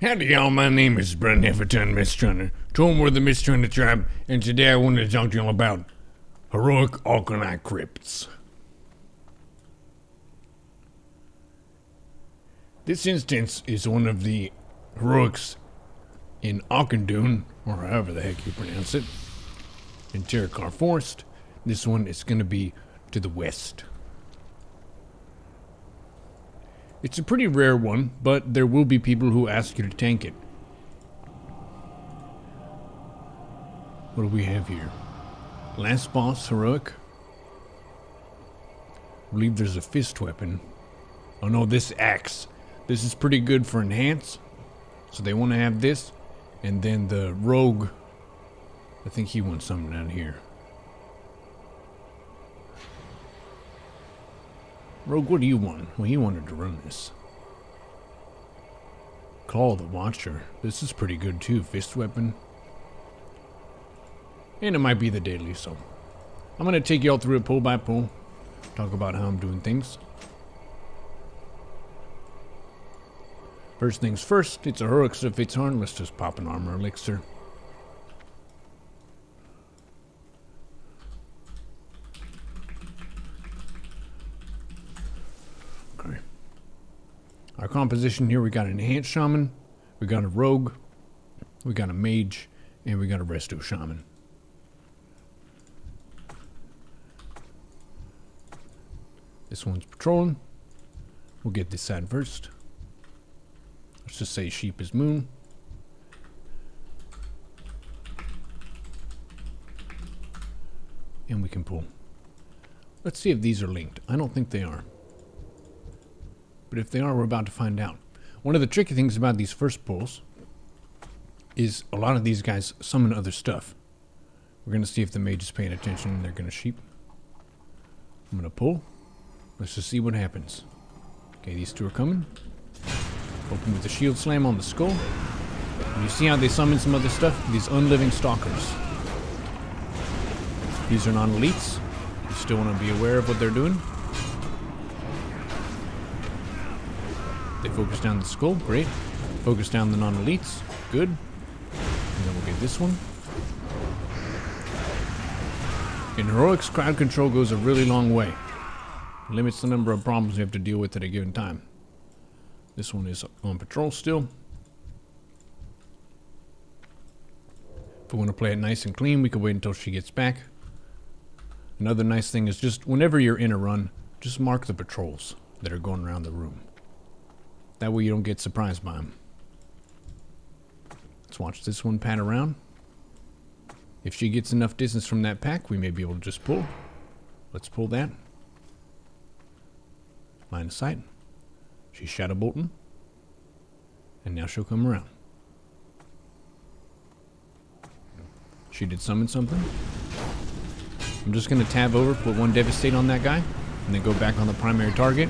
Howdy y'all, my name is Brent Hefferton Mistrunner. We're the Mistrunner tribe, and today I wanted to talk to y'all about heroic Auchenai Crypts. This instance is one of the heroics in Auchendoon, or however the heck you pronounce it, in Terracar Forest. This one is going to be to the west. It's a pretty rare one, but there will be people who ask you to tank it. What do we have here? Last boss, heroic. I believe there's a fist weapon. Oh no, this axe. This is pretty good for enhance. So they want to have this. And then the rogue, I think he wants something down here. Rogue, what do you want? Well, he wanted to run this. Call the Watcher. This is pretty good too. Fist weapon. And it might be the daily, so I'm going to take y'all through it pull by pull. Talk about how I'm doing things. First things first, it's a heroic, so if it's hard, let's just pop an armor elixir. Okay. Our composition here, we got an enhanced shaman, we got a rogue, we got a mage, and we got a resto shaman. This one's patrolling. We'll get this side first. Let's just say sheep is moon. And we can pull. Let's see if these are linked. I don't think they are. But if they are, we're about to find out. One of the tricky things about these first pulls is a lot of these guys summon other stuff. We're going to see if the mage is paying attention and they're going to sheep. I'm going to pull. Let's just see what happens. Okay, these two are coming. Open with the shield slam on the skull. And you see how they summon some other stuff? These unliving stalkers. These are non-elites. You still want to be aware of what they're doing. They focus down the skull. Great. Focus down the non-elites. Good. And then we'll get this one. In heroics, crowd control goes a really long way. It limits the number of problems you have to deal with at a given time. This one is on patrol still. If we want to play it nice and clean, we can wait until she gets back. Another nice thing is just whenever you're in a run, just mark the patrols that are going around the room. That way you don't get surprised by them. Let's watch this one pat around. If she gets enough distance from that pack, we may be able to just pull. Let's pull that. Line of sight. She's shadow bolting. And now she'll come around. She did summon something. I'm just going to tab over, put one devastate on that guy, and then go back on the primary target.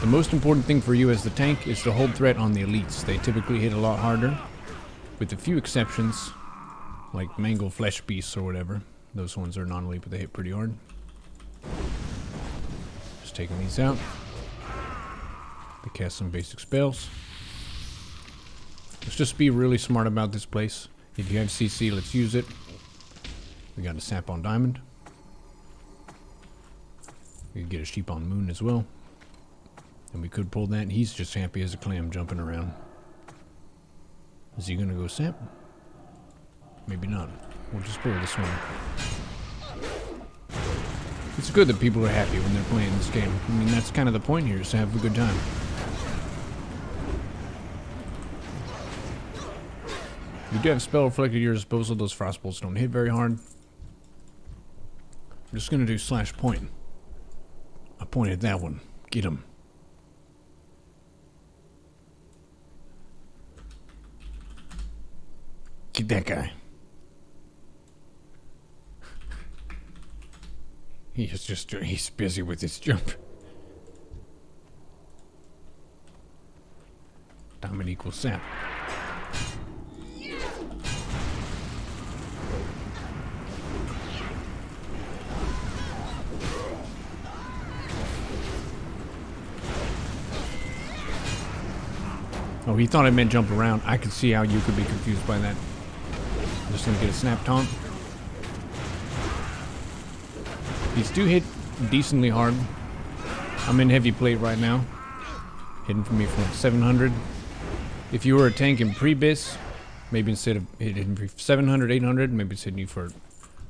The most important thing for you as the tank is to hold threat on the elites. They typically hit a lot harder, with a few exceptions, like mangle flesh beasts or whatever. Those ones are non-elite, but they hit pretty hard. Just taking these out. They cast some basic spells. Let's just be really smart about this place. If you have CC, let's use it. We got a sap on diamond. We could get a sheep on moon as well. And we could pull that, and he's just happy as a clam jumping around. Is he gonna go sap? Maybe not. We'll just pull this one. It's good that people are happy when they're playing this game. I mean, that's kind of the point here, is to have a good time. You do have spell reflected at your disposal. Those frost bolts don't hit very hard. I'm just gonna do slash point. I pointed that one. Get him. Get that guy. He's busy with his jump. Diamond equals sap. Oh, he thought I meant jump around. I could see how you could be confused by that. I'm just gonna get a snap taunt. These do hit decently hard. I'm in heavy plate right now. Hitting for me from like 700. If you were a tank in pre-bis, maybe instead of hitting for 700, 800, maybe it's hitting you for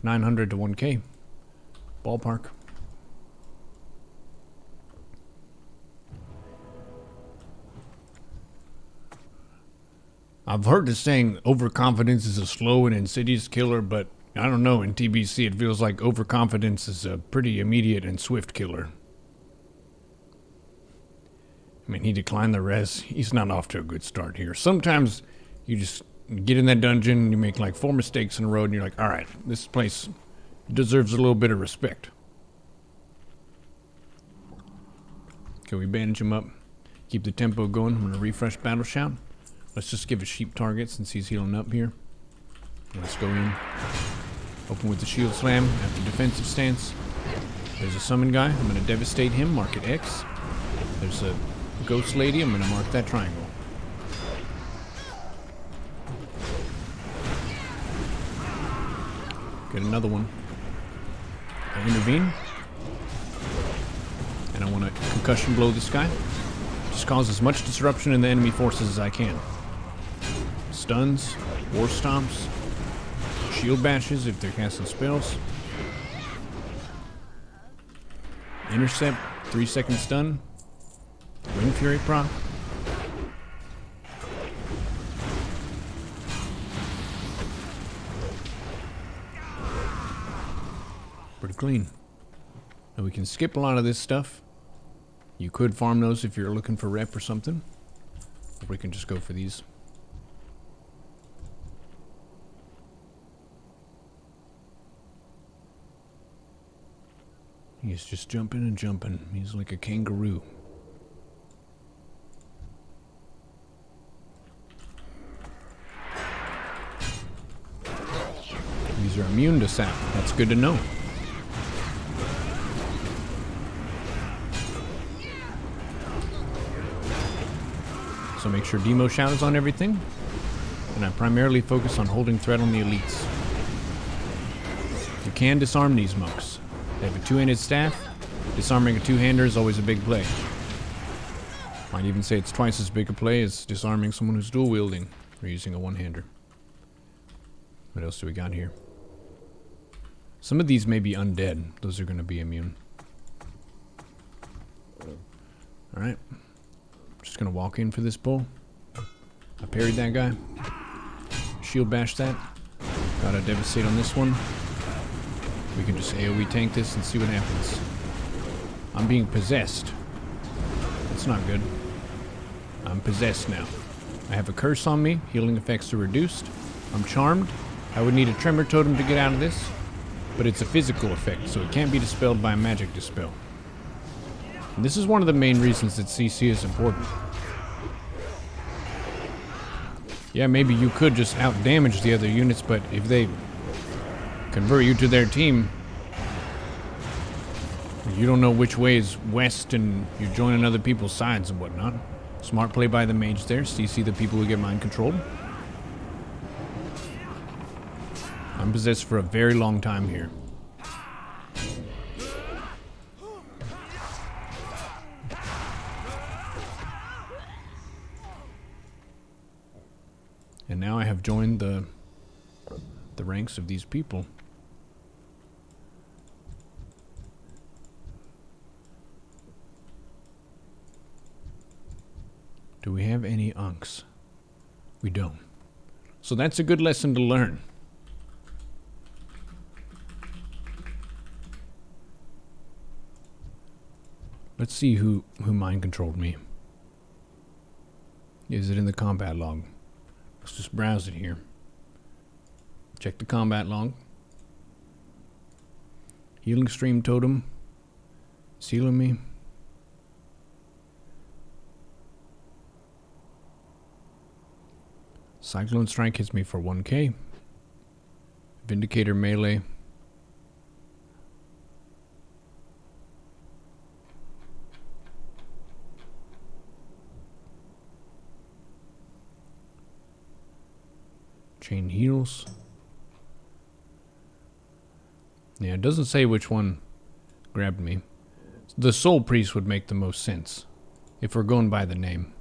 900 to 1k. Ballpark. I've heard the saying, overconfidence is a slow and insidious killer, but I don't know, in TBC it feels like overconfidence is a pretty immediate and swift killer. I mean, he declined the res. He's not off to a good start here. Sometimes you just get in that dungeon, you make like 4 mistakes in a row, and you're like, alright, this place deserves a little bit of respect. Can we bandage him up? Keep the tempo going. I'm going to refresh Battle Shout. Let's just give a sheep target since he's healing up here. Let's go in. Open with the shield slam after defensive stance. There's a summon guy. I'm going to devastate him. Mark it X. There's a ghost lady. I'm going to mark that triangle. Get another one. I intervene. And I want to concussion blow this guy. Just cause as much disruption in the enemy forces as I can. Stuns, war stomps, shield bashes if they're casting spells. Intercept, 3-second stun. Wind Fury proc. Pretty clean. Now we can skip a lot of this stuff. You could farm those if you're looking for rep or something. Or we can just go for these. He's just jumping and jumping. He's like a kangaroo. These are immune to sap. That's good to know. So make sure Demo Shout is on everything. And I primarily focus on holding threat on the elites. You can disarm these monks. They have a 2-handed staff. Disarming a 2-hander is always a big play. Might even say it's twice as big a play as disarming someone who's dual wielding or using a 1-hander. What else do we got here? Some of these may be undead. Those are going to be immune. Alright. Just going to walk in for this bull. I parried that guy. Shield bash that. Gotta devastate on this one. We can just AoE tank this and see what happens. I'm being possessed. That's not good. I'm possessed now. I have a curse on me. Healing effects are reduced. I'm charmed. I would need a tremor totem to get out of this. But it's a physical effect, so it can't be dispelled by a magic dispel. And this is one of the main reasons that CC is important. Yeah, maybe you could just out-damage the other units, but if they convert you to their team, you don't know which way is west and you're joining other people's sides and whatnot. Smart play by the mage there. CC the people who get mind controlled. I'm possessed for a very long time here. And now I have joined the ranks of these people. Do we have any unks? We don't. So that's a good lesson to learn. Let's see who mind controlled me. Is it in the combat log? Let's just browse it here. Check the combat log. Healing stream totem. Sealing me. Cyclone Strike hits me for 1k. Vindicator melee. Chain heals. Yeah, it doesn't say which one grabbed me. The Soul Priest would make the most sense, if we're going by the name.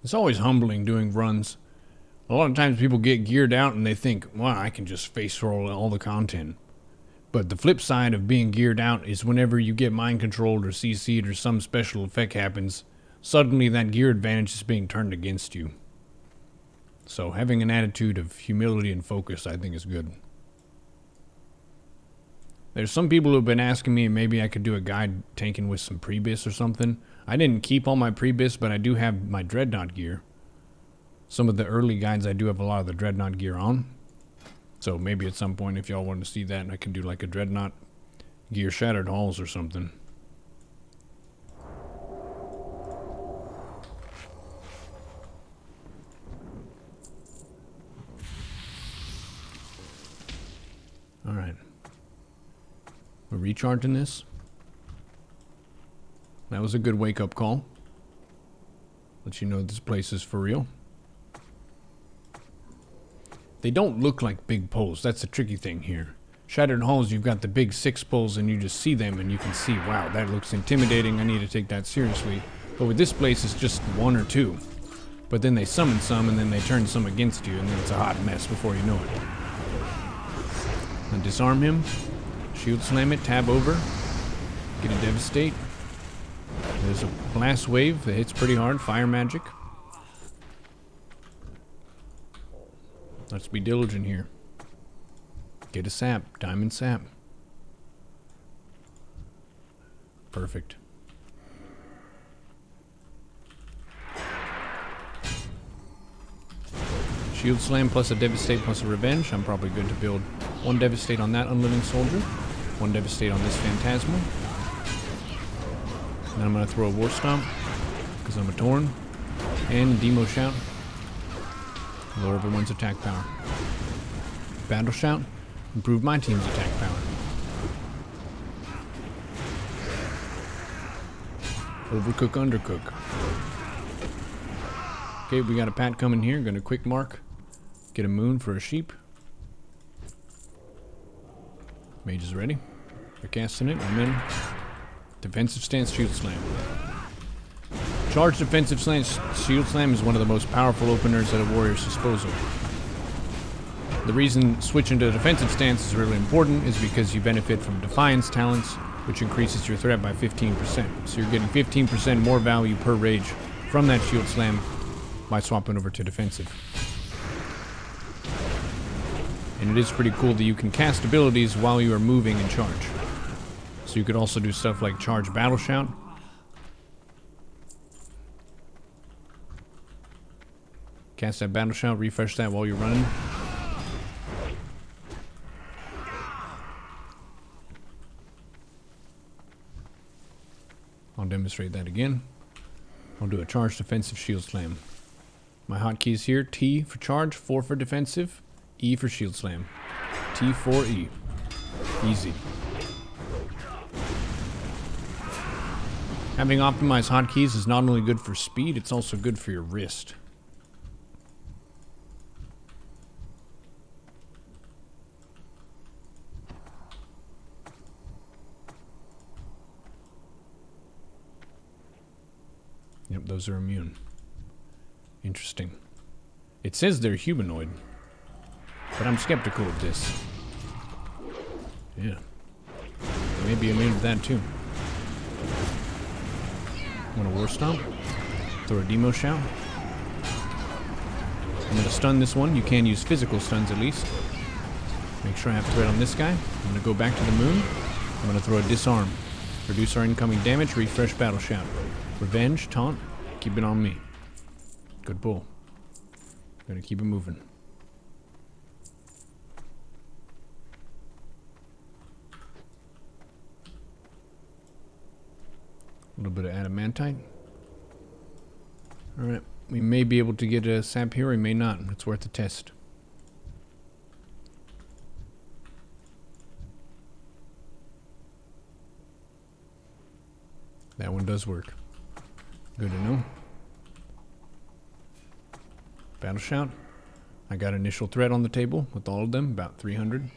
It's always humbling doing runs. A lot of times people get geared out and they think, well, I can just face roll all the content. But the flip side of being geared out is whenever you get mind controlled or CC'd or some special effect happens, suddenly that gear advantage is being turned against you. So having an attitude of humility and focus, I think, is good. There's some people who've been asking me maybe I could do a guide tanking with some Prebis or something. I didn't keep all my Prebis, but I do have my Dreadnought gear. Some of the early guides I do have a lot of the Dreadnought gear on. So maybe at some point if y'all want to see that, I can do like a Dreadnought gear Shattered Halls or something. Alright. We're recharging this. That was a good wake-up call. Let you know this place is for real. They don't look like big poles. That's the tricky thing here. Shattered Halls, you've got the big 6 poles and you just see them and you can see, wow, that looks intimidating. I need to take that seriously. But with this place, it's just 1 or 2. But then they summon some and then they turn some against you and then it's a hot mess before you know it. And disarm him. Shield slam it, tab over. Get a devastate. There's a blast wave that hits pretty hard. Fire magic. Let's be diligent here. Get a sap. Diamond sap. Perfect. Shield slam plus a devastate plus a revenge. I'm probably good to build 1 devastate on that unliving soldier. 1 devastate on this phantasmal. Then I'm going to throw a war stomp because I'm a Torn. And Demo shout. Lower everyone's attack power. Battle shout. Improve my team's attack power. Overcook, undercook. Okay, we got a pat coming here. Gonna quick mark. Get a moon for a sheep. Mage is ready. We're casting it. I'm in. Defensive stance, shield slam. Charge defensive stance, shield slam is one of the most powerful openers at a warrior's disposal. The reason switching to defensive stance is really important is because you benefit from Defiance talents, which increases your threat by 15%. So you're getting 15% more value per rage from that shield slam by swapping over to defensive. And it is pretty cool that you can cast abilities while you are moving and charge. So you could also do stuff like charge battle shout. Cast that battle shout, refresh that while you're running. I'll demonstrate that again. I'll do a charge defensive shield slam. My hotkeys here, T for charge, 4 for defensive, E for shield slam. T4E. Easy. Having optimized hotkeys is not only good for speed, it's also good for your wrist. Yep, those are immune. Interesting. It says they're humanoid, but I'm skeptical of this. Yeah. They may be immune to that too. I'm gonna war stomp. Throw a demo shout. I'm gonna stun this one. You can use physical stuns at least. Make sure I have threat on this guy. I'm gonna go back to the moon. I'm gonna throw a disarm. Reduce our incoming damage, refresh battle shout. Revenge, taunt, keep it on me. Good pull. Gonna keep it moving. A little bit of adamantite. Alright, we may be able to get a sap here, we may not. It's worth a test. That one does work. Good to know. Battle shout. I got initial threat on the table with all of them, about 300.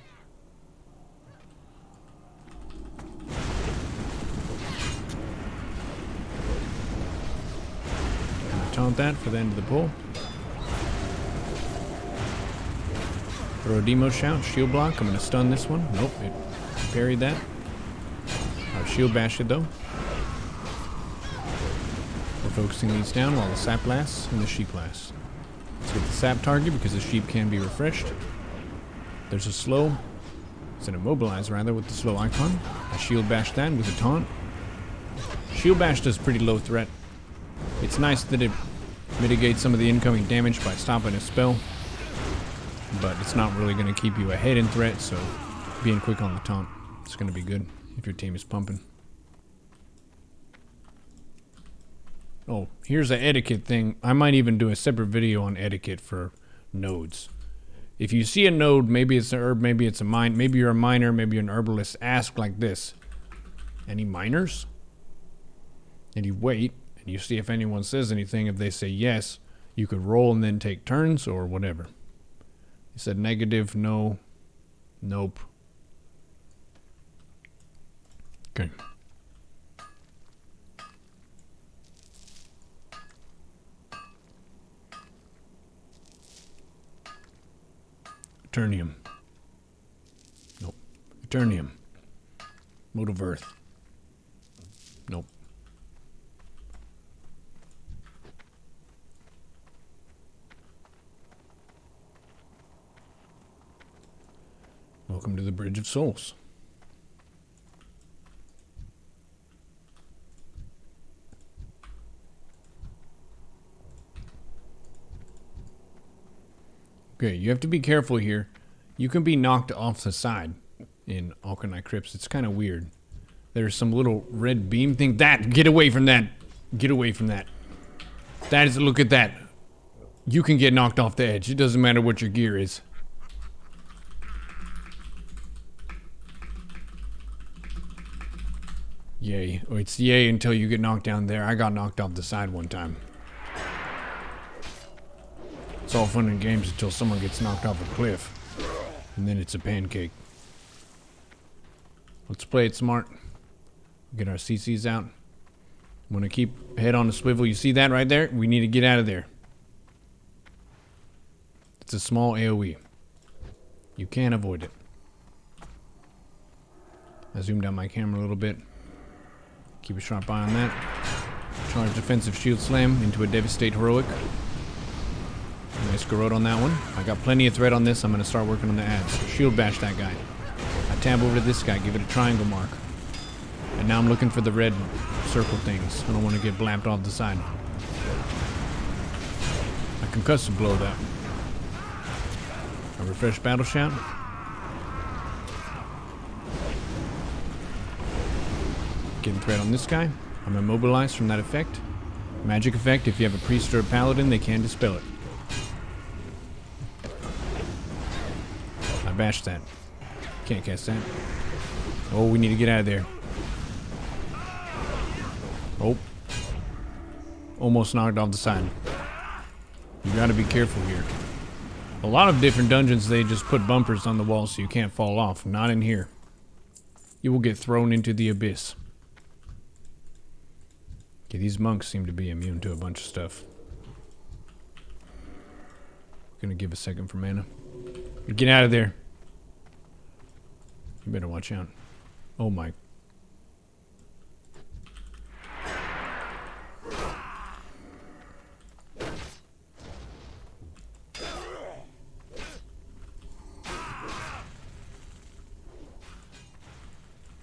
Gonna taunt that for the end of the pull. Throw a demo shout, shield block. I'm gonna stun this one. Nope, it parried that. I'll shield bash it though. We're focusing these down while the sap lasts and the sheep lasts. Let's get the sap target because the sheep can be refreshed. There's a slow. It's an immobilize rather with the slow icon. I shield bash that with a taunt. Shield bash does pretty low threat. It's nice that it mitigates some of the incoming damage by stopping a spell. But it's not really going to keep you ahead in threat, so being quick on the taunt is going to be good if your team is pumping. Oh, here's an etiquette thing. I might even do a separate video on etiquette for nodes. If you see a node, maybe it's an herb, maybe it's a mine, maybe you're a miner, maybe you're an herbalist, ask like this. Any miners? And you wait, and you see if anyone says anything. If they say yes, you could roll and then take turns or whatever. He said negative, no, nope. Okay. Eternium. Nope. Eternium. Mode of Earth. Nope. Welcome to the Bridge of Souls. Okay, you have to be careful here. You can be knocked off the side in Auchenai Crypts. It's kind of weird. There's some little red beam thing. Get away from that. Get away from that. That is, look at that. You can get knocked off the edge. It doesn't matter what your gear is. Yay. Oh, it's yay until you get knocked down there. I got knocked off the side one time. It's all fun and games until someone gets knocked off a cliff. And then it's a pancake. Let's play it smart. Get our CCs out. I'm gonna keep head on the swivel. You see that right there? We need to get out of there. It's a small AoE. You can't avoid it. I zoomed out my camera a little bit. Keep a sharp eye on that. Charge defensive shield slam into a devastate heroic. Nice garrote on that one. I got plenty of threat on this. I'm going to start working on the ads. Shield bash that guy. I tab over to this guy. Give it a triangle mark. And now I'm looking for the red circle things. I don't want to get blapped off the side. I concussive blow that. A refresh battle shout. Getting threat on this guy. I'm immobilized from that effect. Magic effect, if you have a priest or a paladin, they can dispel it. I bashed that. Can't cast that. Oh, we need to get out of there. Oh. Almost knocked off the side. You gotta be careful here. A lot of different dungeons, they just put bumpers on the wall so you can't fall off. Not in here. You will get thrown into the abyss. Okay, these monks seem to be immune to a bunch of stuff. Gonna give a second for mana. Get out of there. You better watch out. Oh my.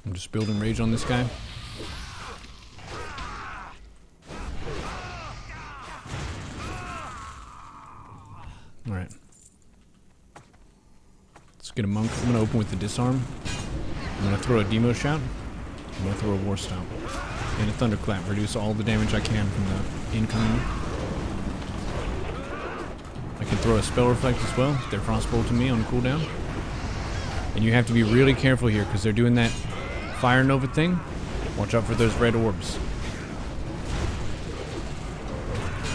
I'm just building rage on this guy. Alright. Let's get a monk. I'm gonna open with the disarm. I'm gonna throw a demo shout. I'm gonna throw a war stomp. And a thunderclap. Reduce all the damage I can from the incoming. I can throw a spell reflect as well. They're frostbolt to me on cooldown. And you have to be really careful here because they're doing that fire nova thing. Watch out for those red orbs.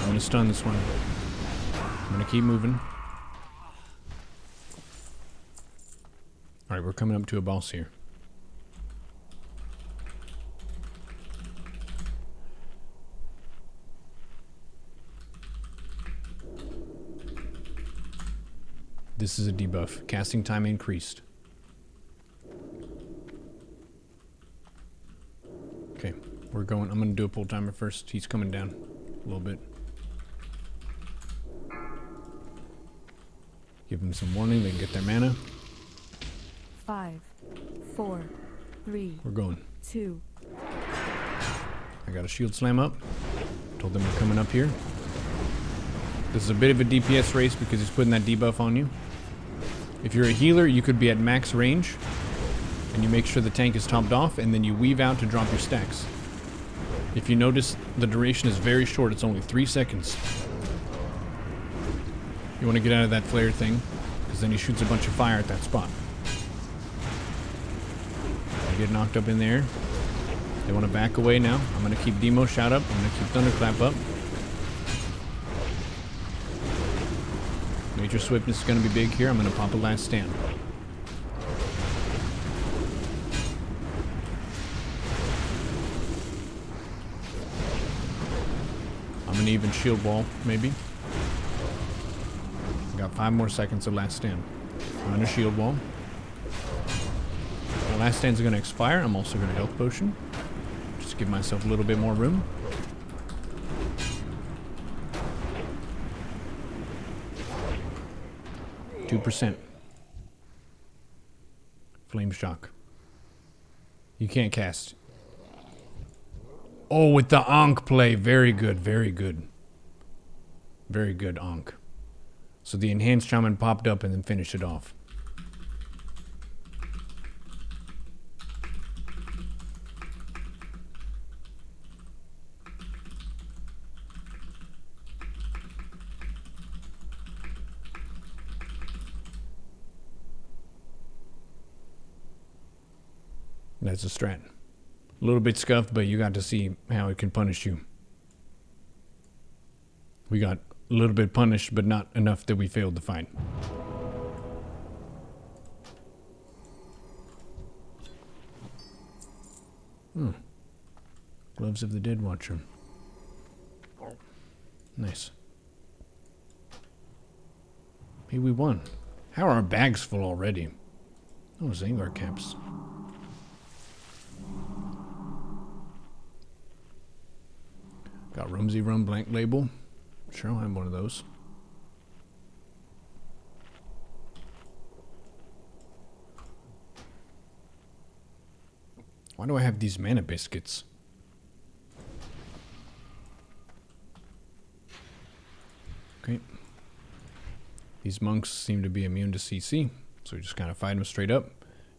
I'm gonna stun this one. I'm gonna keep moving. Alright, we're coming up to a boss here. This is a debuff. Casting time increased. Okay, we're going. I'm gonna do a pull timer first. He's coming down a little bit. Give them some warning. They can get their mana. 5, 4, 3. We're going. 2. I got a shield slam up. Told them we're coming up here. This is a bit of a DPS race because he's putting that debuff on you. If you're a healer, you could be at max range, and you make sure the tank is topped off, and then you weave out to drop your stacks. If you notice, the duration is very short. It's only 3 seconds. You want to get out of that flare thing, because then he shoots a bunch of fire at that spot. I get knocked up in there. They want to back away now. I'm going to keep Demo Shout up. I'm going to keep Thunderclap up. Major Swiftness is going to be big here. I'm going to pop a last stand. I'm going to even shield wall, maybe. I got 5 more seconds of last stand. I'm going to shield wall. My last stand's going to expire. I'm also going to health potion. Just give myself a little bit more room. %. Flame shock. You can't cast. Oh, with the Ankh play. Very good, very good. Very good, Ankh. So the enhanced shaman popped up and then finished it off. That's a strat. A little bit scuffed, but you got to see how it can punish you. We got a little bit punished, but not enough that we failed the fight. Gloves of the Dead Watcher. Nice. Hey, we won. How are our bags full already? Oh, Zangar caps. Got Rumsey Rum blank label. Sure, I'll have one of those. Why do I have these mana biscuits? Okay. These monks seem to be immune to CC, so we just kind of fight them straight up.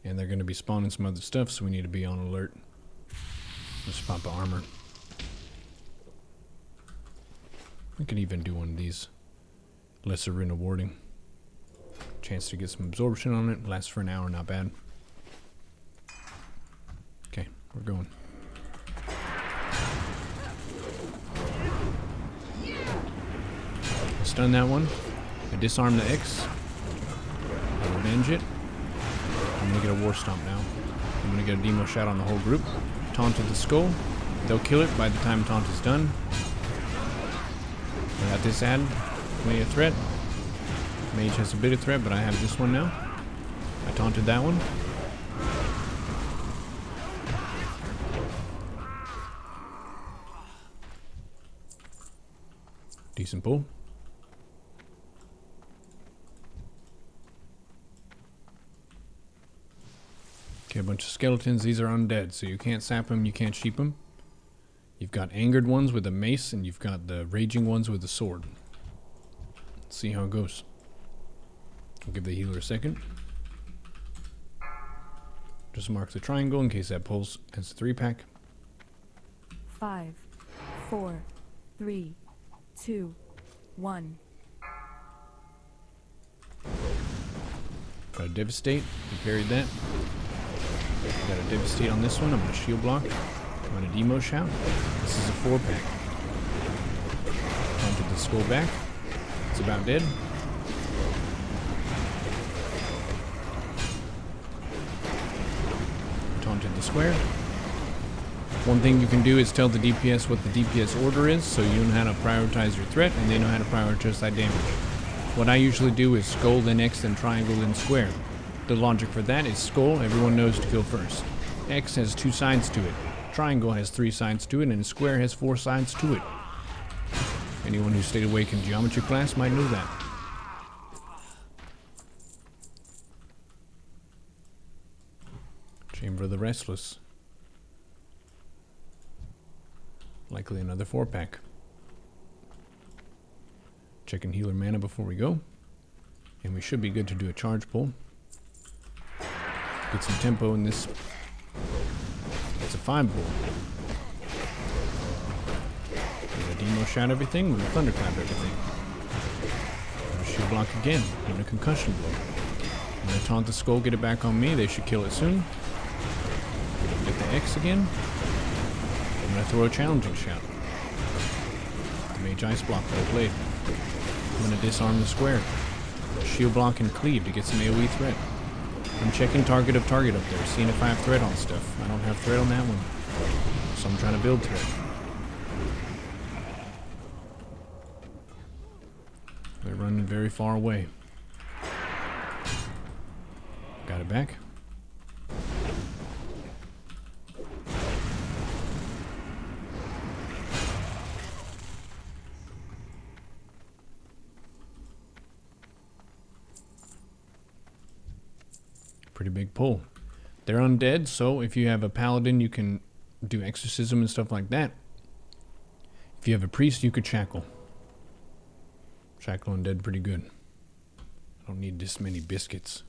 And they're going to be spawning some other stuff, so we need to be on alert. Let's pop armor. We could even do one of these. Lesser Rune of Warding. Chance to get some absorption on it. Lasts for an hour, not bad. Okay, we're going. I stun that one. I disarm the X. I revenge it. I'm gonna get a War Stomp now. I'm gonna get a Demo Shot on the whole group. Taunt to the skull. They'll kill it by the time taunt is done. I got this ad. Plenty of threat. Mage has a bit of threat, but I have this one now. I taunted that one. Decent pull. Okay, a bunch of skeletons. These are undead, so you can't sap them, you can't sheep them. You've got angered ones with a mace, and you've got the raging ones with a sword. Let's see how it goes. I'll give the healer a second. Just mark the triangle in case that pulls as a 3-pack. 5, 4, 3, 2, 1. Got a Devastate. We parried that. Got a Devastate on this one. I'm going to shield block. I'm going to Demo Shout. This is a 4-pack. Time to the skull back. It's about dead. Taunted the square. One thing you can do is tell the DPS what the DPS order is, so you know how to prioritize your threat, and they know how to prioritize that damage. What I usually do is skull, then X, then triangle, then square. The logic for that is skull, everyone knows to kill first. X has 2 sides to it. Triangle has 3 sides to it, and square has 4 sides to it. Anyone who stayed awake in geometry class might know that. Chamber of the Restless. Likely another 4-pack. Checking healer mana before we go. And we should be good to do a charge pull. Get some tempo in this. It's a 5 pull. We're gonna demo shout everything, we're gonna thunderclap everything. I'm gonna shield block again, I'm gonna concussion blow. I'm gonna taunt the skull, get it back on me, they should kill it soon. Get the X again. I'm gonna throw a challenging shout. The mage ice block well played. I'm gonna disarm the square. Shield block and cleave to get some AoE threat. I'm checking target of target up there, seeing if I have threat on stuff. I don't have threat on that one. So I'm trying to build threat. They're running very far away. Got it back. Pretty big pull. They're undead, so if you have a paladin, you can do exorcism and stuff like that. If you have a priest, you could shackle. Shackle undead pretty good. I don't need this many biscuits.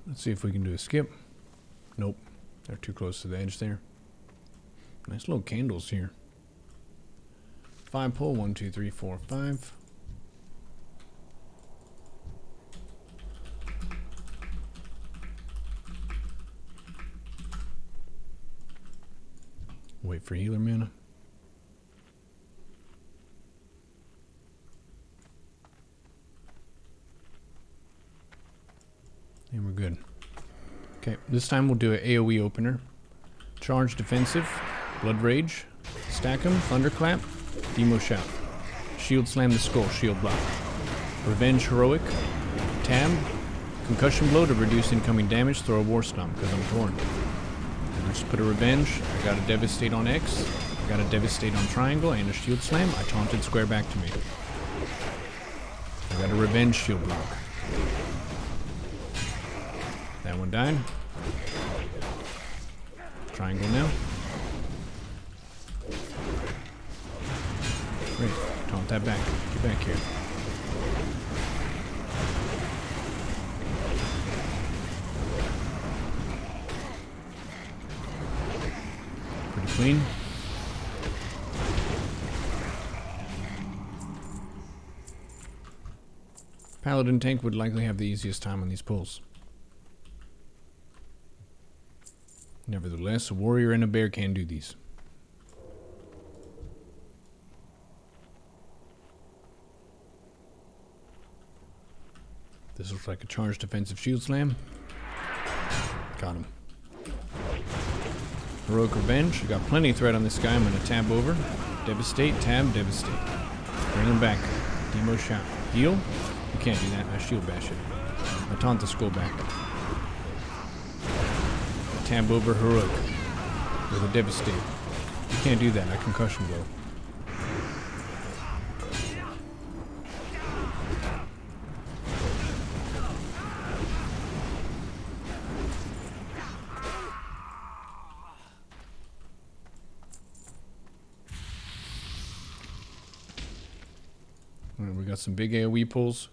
Let's see if we can do a skip. Nope. They're too close to the edge there. Nice little candles here. 5 pull, 1, 2, 3, 4, 5. Wait for healer mana. And we're good. Okay, this time we'll do an AoE opener. Charge defensive, blood rage, stack 'em, thunderclap, demo shout, shield slam the skull, shield block, revenge heroic, tab, concussion blow to reduce incoming damage, throw a war stomp because I'm torn. And I just put a revenge. I got a devastate on X, I got a devastate on triangle, and a shield slam. I taunted square back to me. I got a revenge shield block. That one died. Triangle now. Great. Taunt that back. Get back here. Pretty clean. Paladin tank would likely have the easiest time on these pulls. Nevertheless, a warrior and a bear can do these. This looks like a charged defensive shield slam. Got him. Heroic revenge. Got plenty of threat on this guy. I'm going to tab over. Devastate, tab, devastate. Bring him back. Demo shout. Heal. You can't do that. I shield bash it. I taunt the skull back. Tab over heroic with a devastate. You can't do that. I concussion blow. Alright, we got some big AoE pulls.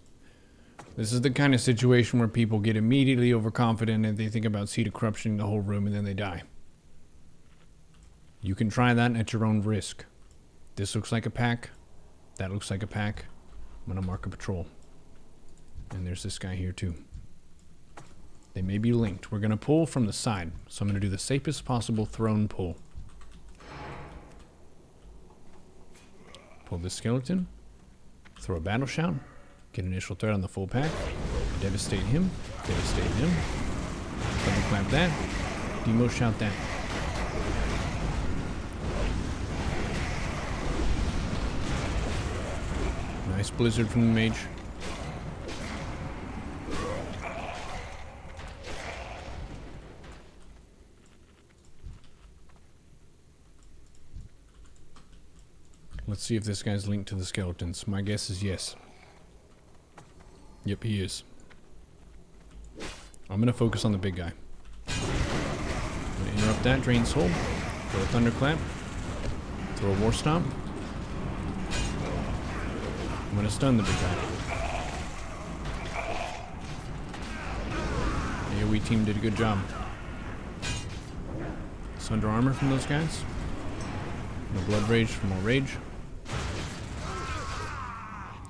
This is the kind of situation where people get immediately overconfident and they think about Seed of Corruption the whole room and then they die. You can try that at your own risk. This looks like a pack. That looks like a pack. I'm going to mark a patrol. And there's this guy here too. They may be linked. We're going to pull from the side. So I'm going to do the safest possible throne pull. Pull this skeleton. Throw a battle shout. Get initial threat on the full pack. Devastate him. Devastate him. Thunderclap that. Demo shout that. Nice blizzard from the mage. Let's see if this guy's linked to the skeletons. My guess is yes. Yep, he is. I'm gonna focus on the big guy. I'm gonna interrupt that, drain soul, throw a thunderclap, throw a war stomp. I'm gonna stun the big guy. The AoE team did a good job. Sunder armor from those guys. No blood rage for more rage.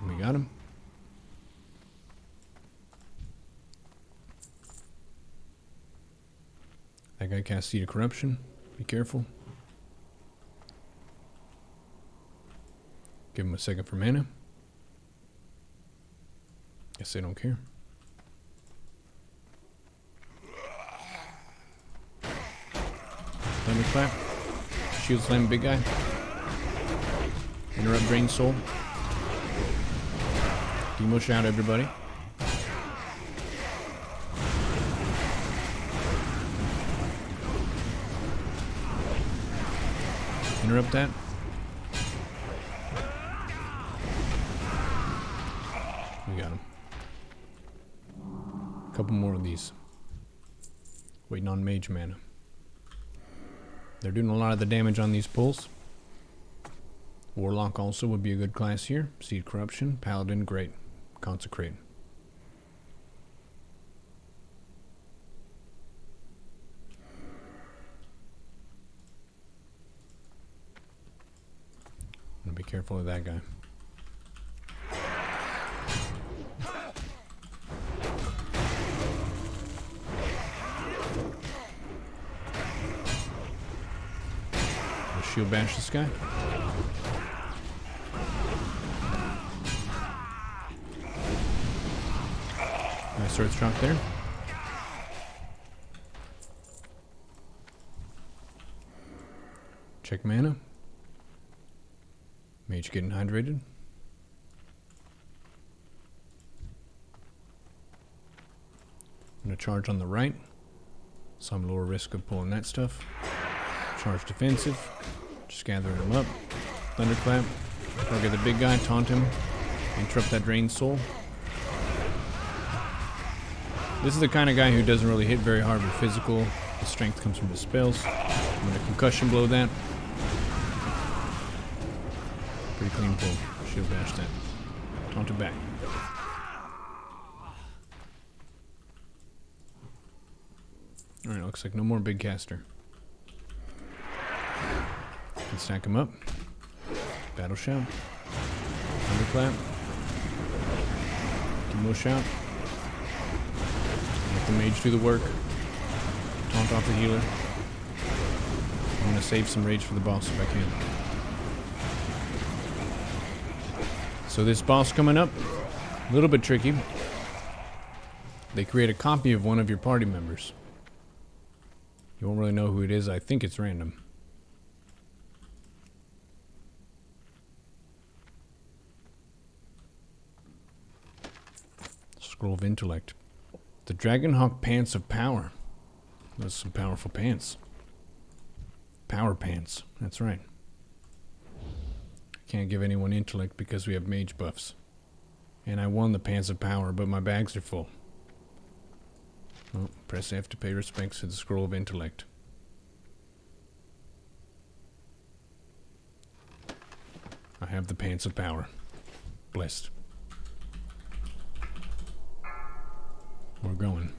We got him. That guy casts Seed of Corruption. Be careful. Give him a second for mana. Guess they don't care. Thunderclap. Shield slam big guy. Interrupt drain soul. Demo shout everybody. Interrupt that. We got him. A couple more of these. Waiting on mage mana. They're doing a lot of the damage on these pulls. Warlock also would be a good class here. Seed Corruption. Paladin, great. Consecrate. I'm gonna be careful of that guy. I'll shield bash this guy. Nice Earth Shock there. Check mana. Mage getting hydrated. I'm gonna charge on the right. Some lower risk of pulling that stuff. Charge defensive. Just gathering him up. Thunderclap. Target the big guy, taunt him. Interrupt that drain soul. This is the kind of guy who doesn't really hit very hard with physical. The strength comes from his spells. I'm gonna concussion blow that. Pretty clean pull. Shield bash that. Taunt it back. Alright, looks like no more big caster. Can stack him up. Battle shout. Thunderclap. Demo shout. Let the mage do the work. Taunt off the healer. I'm gonna save some rage for the boss if I can. So this boss coming up, a little bit tricky. They create a copy of one of your party members. You won't really know who it is. I think it's random. Scroll of Intellect. The Dragonhawk Pants of Power. Those are some powerful pants. Power pants. That's right. Can't give anyone intellect because we have mage buffs. And I won the Pants of Power, but my bags are full. Oh, press F to pay respects to the Scroll of Intellect. I have the Pants of Power. Blessed. We're going.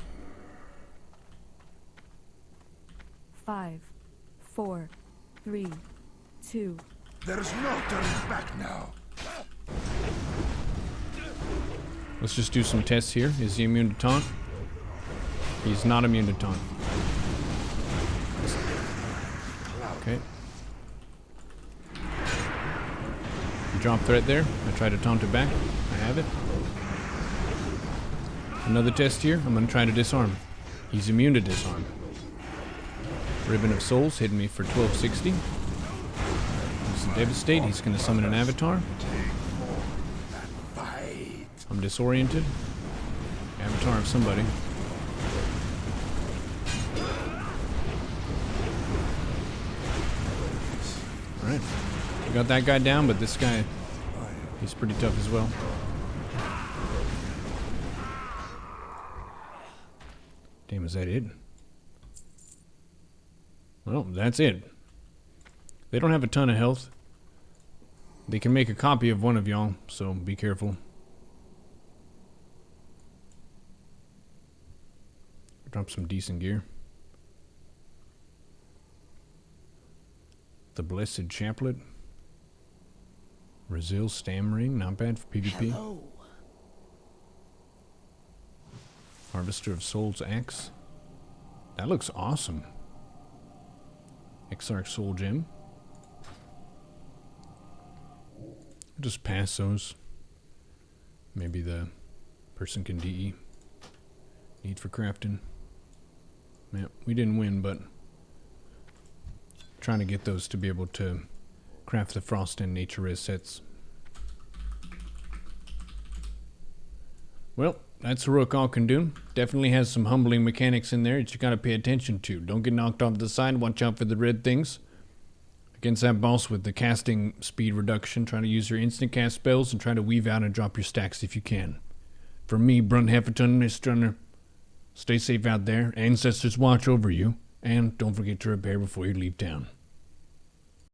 5, 4, 3, 2. There's no turning back now. Let's just do some tests here. Is he immune to taunt? He's not immune to taunt. Okay. Drop threat there. I try to taunt it back. I have it. Another test here. I'm going to try to disarm. He's immune to disarm. Ribbon of Souls hitting me for 1260. He's a Devastate. He's going to summon an avatar. I'm disoriented. Avatar of somebody. Alright. We got that guy down, but this guy, he's pretty tough as well. Damn, is that it? Well, that's it. They don't have a ton of health. They can make a copy of one of y'all, so be careful. Drop some decent gear. The Blessed Chaplet. Brazil Stammering, not bad for PvP. Hello. Harvester of Souls Axe. That looks awesome. Exarch Soul Gem. I'll just pass those. Maybe the person can DE. Need for crafting. Yeah, we didn't win, but trying to get those to be able to craft the Frost and Nature Res sets. Well, that's Heroic Auchenai Doom. Definitely has some humbling mechanics in there that you gotta pay attention to. Don't get knocked off the side. Watch out for the red things. Against that boss with the casting speed reduction, try to use your instant cast spells and try to weave out and drop your stacks if you can. For me, Brunt Hefferton, Stunner, stay safe out there. Ancestors watch over you. And don't forget to repair before you leave town.